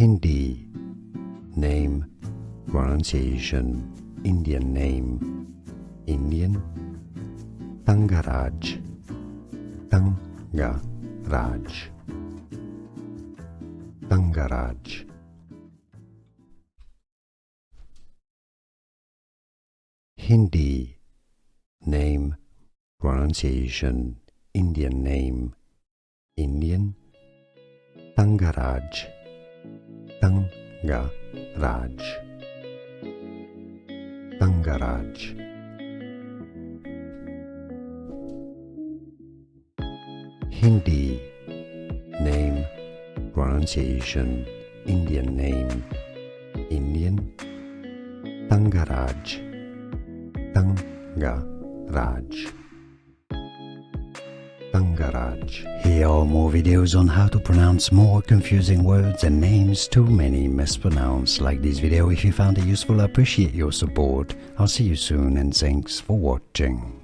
Hindi name, pronunciation, Indian name, Indian. Thangaraj, Thangaraj, Thangaraj. Hindi name, pronunciation, Indian name, Indian. Thangaraj, Thangaraj, Thangaraj. Hindi name, pronunciation, Indian name, Indian. Thangaraj, Thangaraj, Thangaraj. Here are more videos on how to pronounce more confusing words and names too many mispronounced. Like this video if you found it useful. I appreciate your support. I'll see you soon and thanks for watching.